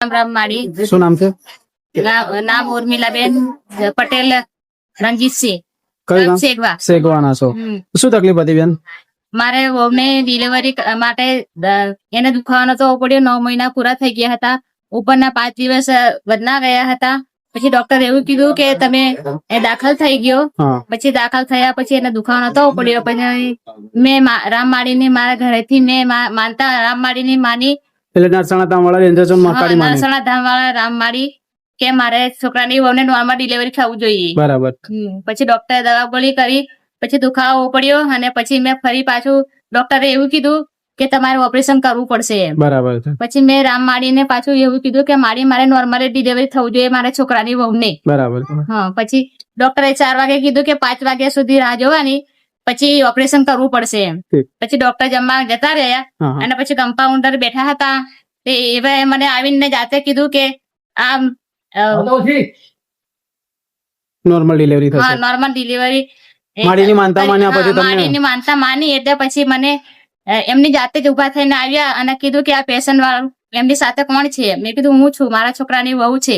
રામ રામ માડી. શું નામ છે? નામ ઉર્મિલાબેન પટેલ રણજીતસિંહ કયું ગામ? શેગવા. શેગવાના છો. શું તકલીફ હતી બેન? મારે વહુને ડિલિવરી માટે એને દુખાવાનો તો પડ્યો. 9 મહિના પૂરા થઈ ગયા હતા. ઉપરના 5 દિવસ વધના ગયા હતા. પછી ડોક્ટર એવું કીધું કે તમે એ દાખલ થઈ ગયો. હા. પછી દાખલ થયા પછી એને દુખાવાનો તો પડ્યો. પછી મેં રામમાળીની મારા ઘરેથી મેં માનતા રામમાળીની માની એટલે નરસણા ધામવાળા રેન્જર મકાડી માની. નરસણા ધામવાળા રામમાળી કે મારે છોકરાની વહુને નોર્મલ ડિલિવરી થવું જોઈએ. બરાબર. પછી ડોક્ટરે દવા ગોળી કરી. પછી દુખાવો પડ્યો અને પછી મેં ફરી પાછું ડોક્ટરે એવું કીધું કે તમારે ઓપરેશન કરવું પડશે એમ. બરાબર છે. પછી મેં રામમાળીને પાછું એવું કીધું કે મારે નોર્મલ ડિલિવરી થવું જોઈએ મારા છોકરાની વહુને. બરાબર. હા. પછી ડોક્ટરે 4 વાગે કીધું કે 5 વાગ્યા સુધી રાહ જોવાની, પછી ઓપરેશન કરવું પડશે એમ. પછી ડોક્ટર જમવા જતા રહ્યા અને પછી કમ્પાઉન્ડર બેઠા હતા. એવા મને આવીને જાતે કીધું કે આ નોર્મલ ડિલિવરી થશે. નોર્મલ ડિલિવરી માડીની માનતા માન્યા પછી તમને માડીની માનતા માની એટલે પછી મને એમની જાતે જ ઉભા થઈને આવ્યા અને કીધું કે આ પેશન્ટ વાળું એમની સાથે કોણ છે? મેં કીધું હું છું, મારા છોકરાની વહુ છે.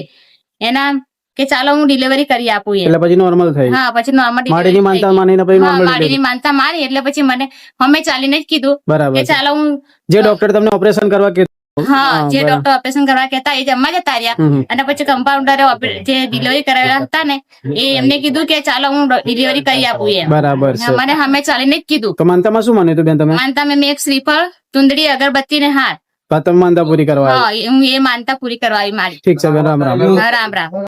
એના કે ચાલો હું ડિલિવરી કરી આપું એમ. એટલે પછી નોર્મલ થઈ. હા. પછી નોર્મલ માડીની માનતા માનીને પછી નોર્મલ માડીની માનતા માની એટલે પછી મને અમે ચાલીને જ કીધું બરાબર કે ચાલો હું જે ડોક્ટર તમને ઓપરેશન કરવા કે જે ડોક્ટર ઓપરેશન કરવા કહેતા એ જમવા જતા રહ્યા. અને પછી કમ્પાઉન્ડરે જે ડિલિવરી કરાવ્યા હતા ને એ એમને કીધું કે ચાલો હું ડિલિવરી કરી આપું એમ. બરાબર છે. મને અમે ચાલીને જ કીધું. તો માનતામાં શું માન્યું હતું બેન તમે? માનતા મેં એક શ્રીફળ, ચુંદડી, અગરબત્તી ને હાથ. તમે માનતા પૂરી કરવા હું એ માનતા પૂરી કરવા આવી મારી. ઠીક છે બેન. રામ રામ. રામ રામ.